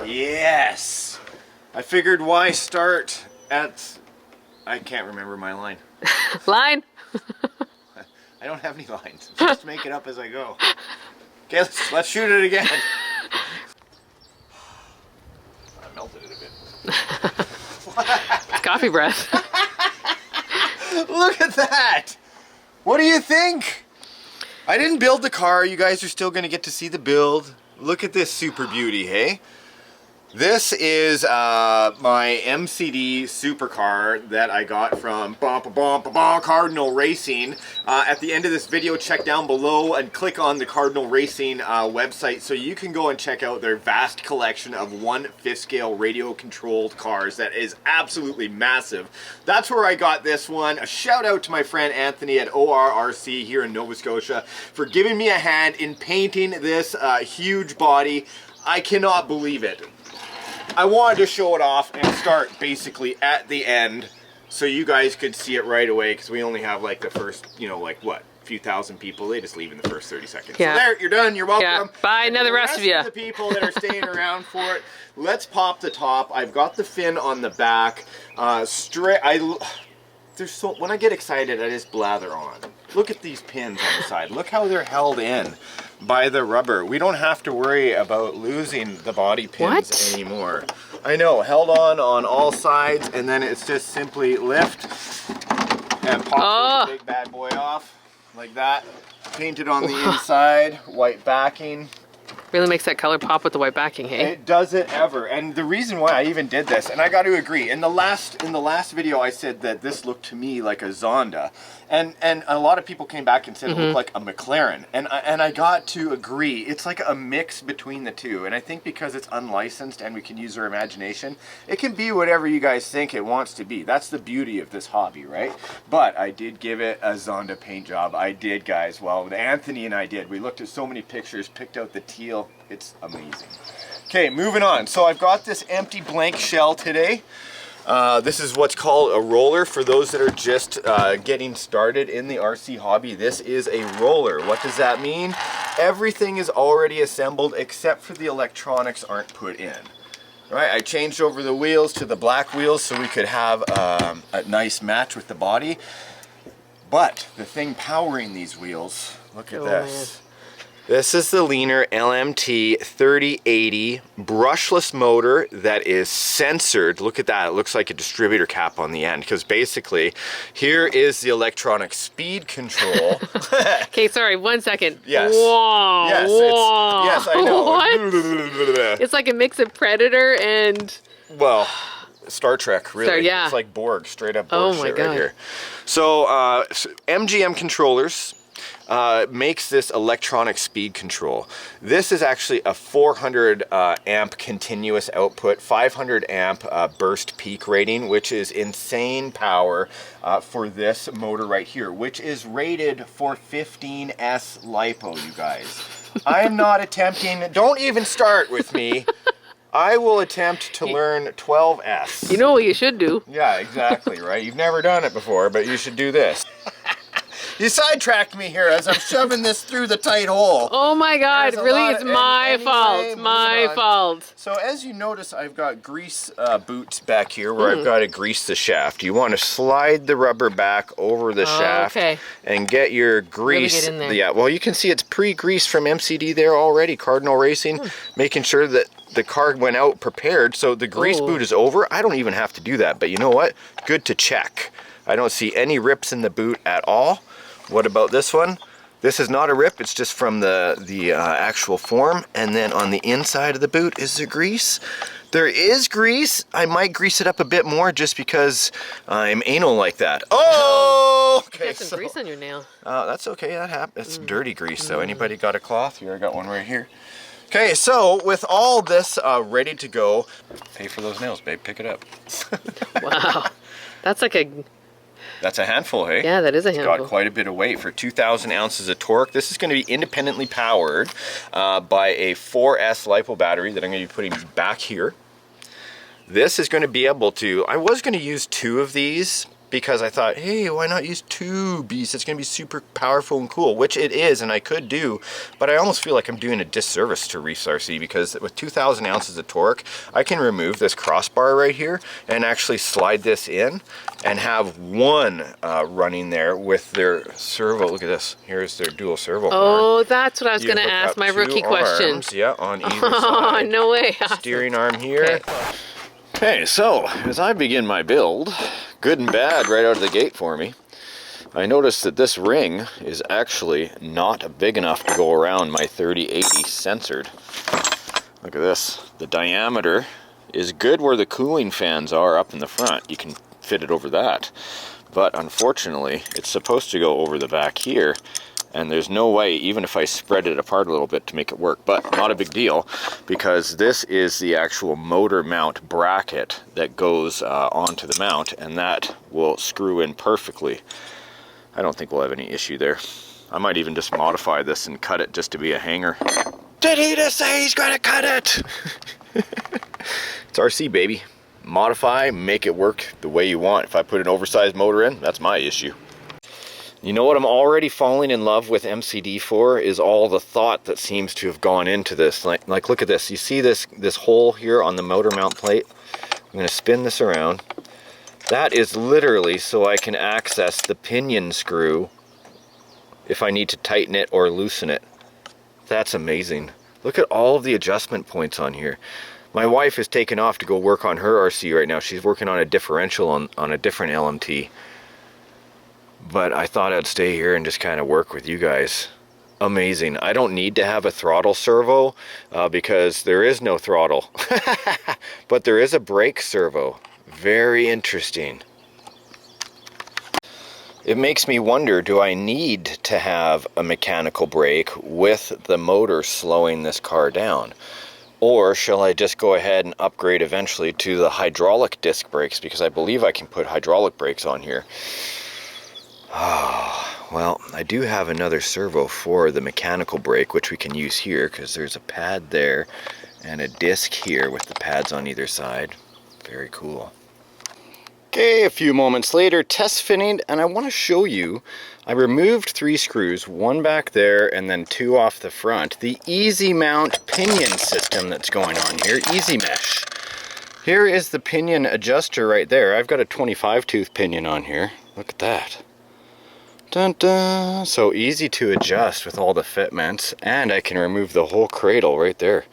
Yes! I figured why start at... I can't remember my line. Line? I don't have any lines. Just make it up as I go. Okay, let's shoot it again. I melted it a bit. It's coffee breath. Look at that! What do you think? I didn't build the car. You guys are still going to get to see the build. Look at this super beauty, hey? This is my MCD supercar that I got from CARDiNAL Racing. At the end of this video, check down below and click on the CARDiNAL Racing website so you can go and check out their vast collection of 1/5 scale radio controlled cars. That is absolutely massive. That's where I got this one. A shout out to my friend Anthony at ORRC here in Nova Scotia for giving me a hand in painting this huge body. I cannot believe it. I wanted to show it off and start basically at the end so you guys could see it right away, because we only have like the first, you know, like what, a few thousand people. They just leave in the first 30 seconds. Yeah. So there, you're done, you're welcome. Yeah. Bye, another rest of you. The people that are staying around for it. Let's pop the top. I've got the fin on the back. When I get excited, I just blather on. Look at these pins on the side. Look how they're held in by the rubber. We don't have to worry about losing the body pins anymore. I know, held on all sides, and then it's just simply lift and pop the big bad boy off like that. Painted on the inside, white backing. Really makes that color pop with the white backing, hey? It does it ever. And the reason why I even did this, and I got to agree, in the last video I said that this looked to me like a Zonda. And a lot of people came back and said it looked like a McLaren. And I got to agree. It's like a mix between the two. And I think because it's unlicensed and we can use our imagination, it can be whatever you guys think it wants to be. That's the beauty of this hobby, right? But I did give it a Zonda paint job. I did, guys. Well, Anthony and I did. We looked at so many pictures, picked out the teal. It's amazing. Okay, moving on. So I've got this empty blank shell today. This is what's called a roller for those that are just getting started in the RC hobby. This is a roller. What does that mean? Everything is already assembled except for the electronics aren't put in. Right, I changed over the wheels to the black wheels so we could have a nice match with the body. But the thing powering these wheels, look at this. This is the Leaner LMT 3080 brushless motor that is sensored. Look at that, it looks like a distributor cap on the end, because basically here is the electronic speed control. Okay, sorry, 1 second. Yes. Whoa. Yes, whoa. yes, I know. What? It's like a mix of Predator and... Well, Star Trek, really. Yeah. It's like Borg, straight up Borg shit right here. So, MGM controllers makes this electronic speed control. This is actually a 400 amp continuous output, 500 amp burst peak rating, which is insane power for this motor right here, which is rated for 15S Lipo, you guys. I'm not attempting, don't even start with me. I will attempt to learn 12S. You know what you should do. Yeah, exactly, right? You've never done it before, but you should do this. You sidetracked me here as I'm shoving this through the tight hole. Oh my God, really? It's my fault. It's my fault. So as you notice, I've got grease boots back here where I've got to grease the shaft. You want to slide the rubber back over the shaft and get your grease. Really get in there. Yeah, well, you can see it's pre-greased from MCD there already, CARDiNAL Racing, making sure that the car went out prepared. So the grease boot is over. I don't even have to do that, but you know what? Good to check. I don't see any rips in the boot at all. What about this one? This is not a rip, it's just from the actual form. And then on the inside of the boot is the grease. There is grease. I might grease it up a bit more just because I'm anal like that. Oh! Okay, you got some grease on your nail. That's okay, that happens. It's dirty grease though. Anybody got a cloth? Here, I got one right here. Okay, so with all this ready to go, pay for those nails, babe, pick it up. Wow, that's like a... That's a handful, hey? Yeah, that is a handful. It's got quite a bit of weight for 2,000 ounces of torque. This is going to be independently powered by a 4S Lipo battery that I'm going to be putting back here. This is going to be able to, I was going to use 2 of these, because I thought, hey, why not use two beasts? It's going to be super powerful and cool, which it is, and I could do, but I almost feel like I'm doing a disservice to REEFS RC, because with 2,000 ounces of torque, I can remove this crossbar right here and actually slide this in and have one running there with their servo. Look at this. Here's their dual servo Oh, arm. that's what I was going to ask, my rookie question. Arms, yeah, on either Oh, side. no way. Steering arm here. Okay, so as I begin my build, good and bad right out of the gate for me, I noticed that this ring is actually not big enough to go around my 3080 censored. Look at this. The diameter is good where the cooling fans are up in the front. You can fit it over that. But unfortunately, it's supposed to go over the back here, and there's no way, even if I spread it apart a little bit, to make it work. But not a big deal, because this is the actual motor mount bracket that goes onto the mount, and that will screw in perfectly. I don't think we'll have any issue there. I might even just modify this and cut it just to be a hanger. Did he just say he's gonna cut it? It's RC, baby. Modify, make it work the way you want. If I put an oversized motor in, that's my issue. You know what I'm already falling in love with MCD for is all the thought that seems to have gone into this. Like look at this. You see this hole here on the motor mount plate? I'm going to spin this around. That is literally so I can access the pinion screw if I need to tighten it or loosen it. That's amazing. Look at all of the adjustment points on here. My wife is taken off to go work on her RC right now. She's working on a differential on a different LMT. But I thought I'd stay here and just kind of work with you guys. Amazing. I don't need to have a throttle servo because there is no throttle. But there is a brake servo. Very interesting. It makes me wonder, do I need to have a mechanical brake with the motor slowing this car down? Or shall I just go ahead and upgrade eventually to the hydraulic disc brakes, because I believe I can put hydraulic brakes on here. Well, I do have another servo for the mechanical brake, which we can use here because there's a pad there and a disc here with the pads on either side. Very cool. Okay, a few moments later, test fitting, and I want to show you, I removed 3 screws, one back there and then 2 off the front. The easy mount pinion system that's going on here, easy mesh. Here is the pinion adjuster right there. I've got a 25 tooth pinion on here. Look at that. Dun dun. So easy to adjust with all the fitments, and I can remove the whole cradle right there.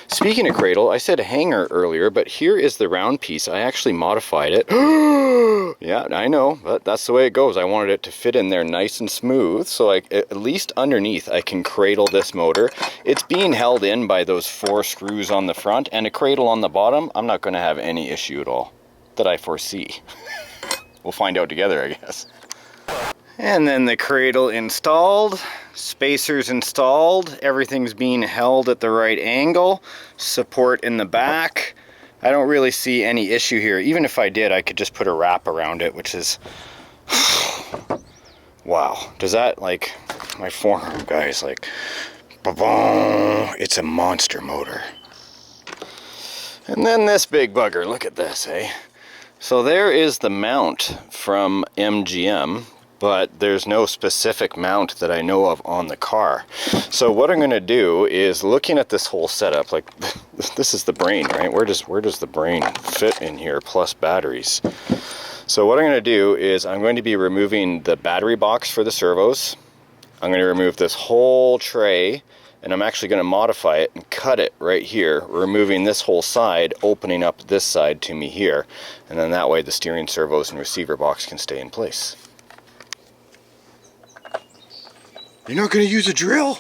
Speaking of cradle, I said hanger earlier, but here is the round piece. I actually modified it. Yeah, I know, but that's the way it goes. I wanted it to fit in there nice and smooth, so at least underneath I can cradle this motor. It's being held in by those 4 screws on the front and a cradle on the bottom. I'm not going to have any issue at all that I foresee. We'll find out together, I guess. And then the cradle installed, spacers installed, everything's being held at the right angle, support in the back. I don't really see any issue here. Even if I did, I could just put a wrap around it, which is, wow. Does that, like, my forearm, guys, like, ba-boom, it's a monster motor. And then this big bugger, look at this, eh? So there is the mount from MGM. But there's no specific mount that I know of on the car. So what I'm going to do is, looking at this whole setup, like this is the brain, right? Where does the brain fit in here, plus batteries? So what I'm going to do is I'm going to be removing the battery box for the servos. I'm going to remove this whole tray, and I'm actually going to modify it and cut it right here, removing this whole side, opening up this side to me here, and then that way the steering servos and receiver box can stay in place. You're not going to use a drill?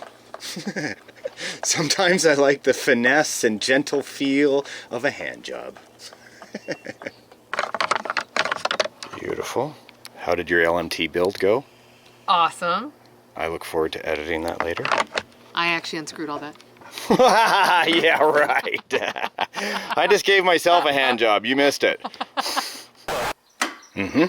Sometimes I like the finesse and gentle feel of a hand job. Beautiful. How did your LMT build go? Awesome. I look forward to editing that later. I actually unscrewed all that. Yeah, right. I just gave myself a hand job. You missed it. Mm-hmm.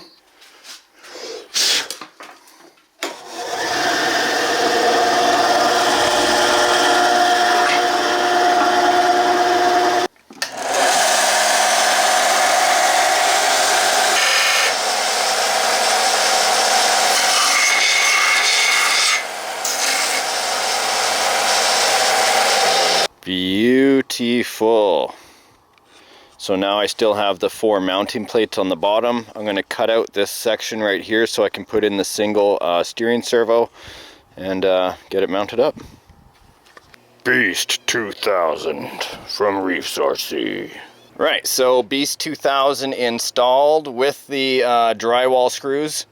Beautiful. So now I still have the 4 mounting plates on the bottom. I'm going to cut out this section right here so I can put in the single steering servo and get it mounted up. Beast 2000 from REEFS RC. Right, so Beast 2000 installed with the drywall screws.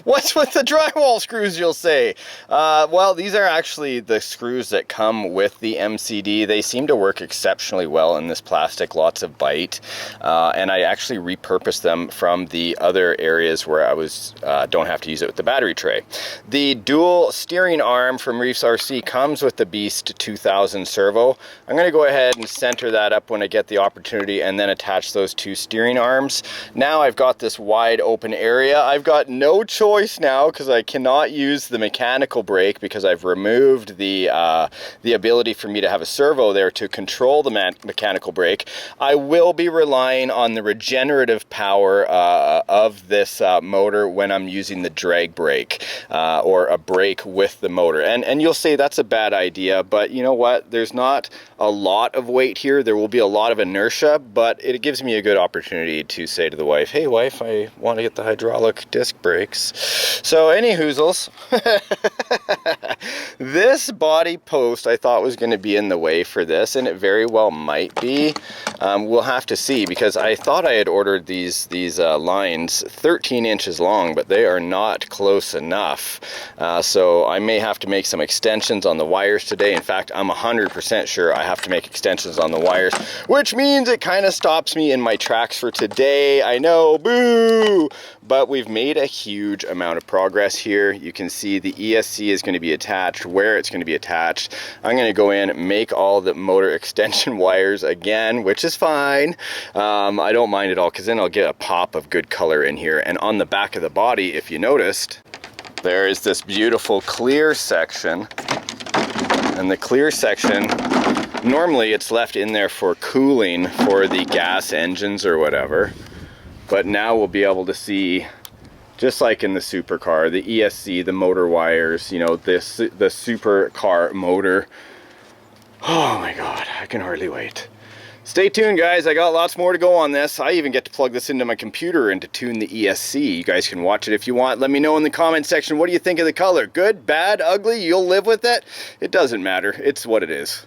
What's with the drywall screws, you'll say? Well, these are actually the screws that come with the MCD. They seem to work exceptionally well in this plastic, lots of bite. And I actually repurposed them from the other areas where I was don't have to use it with the battery tray. The dual steering arm from REEFS RC comes with the Beast 2000 servo. I'm going to go ahead and center that up when I get the opportunity and then attach those 2 steering arms. Now I've got this wide open area. I've got no choice now because I cannot use the mechanical brake because I've removed the ability for me to have a servo there to control the mechanical brake. I will be relying on the regenerative power of this motor when I'm using the drag brake or a brake with the motor. And you'll say that's a bad idea, but you know what? There's not a lot of weight here. There will be a lot of inertia, but it gives me a good opportunity to say to the wife, hey wife, I want to get the hydraulic disc brakes. So any hoozles. This body post I thought was going to be in the way for this, and it very well might be. We'll have to see, because I thought I had ordered these lines 13 inches long, but they are not close enough. So I may have to make some extensions on the wires today. In fact, I'm 100% sure I have to make extensions on the wires, which means it kind of stops me in my tracks for today. I know, boo! But we've made a huge amount of progress here. You can see the ESC is going to be attached, where it's going to be attached. I'm going to go in, make all the motor extension wires again, which is fine. I don't mind at all, because then I'll get a pop of good color in here. And on the back of the body, if you noticed, there is this beautiful clear section. And the clear section, normally it's left in there for cooling for the gas engines or whatever. But now we'll be able to see, just like in the supercar, the ESC, the motor wires, you know, the supercar motor. Oh my God, I can hardly wait. Stay tuned, guys. I got lots more to go on this. I even get to plug this into my computer and to tune the ESC. You guys can watch it if you want. Let me know in the comment section, what do you think of the color? Good, bad, ugly? You'll live with it? It doesn't matter. It's what it is.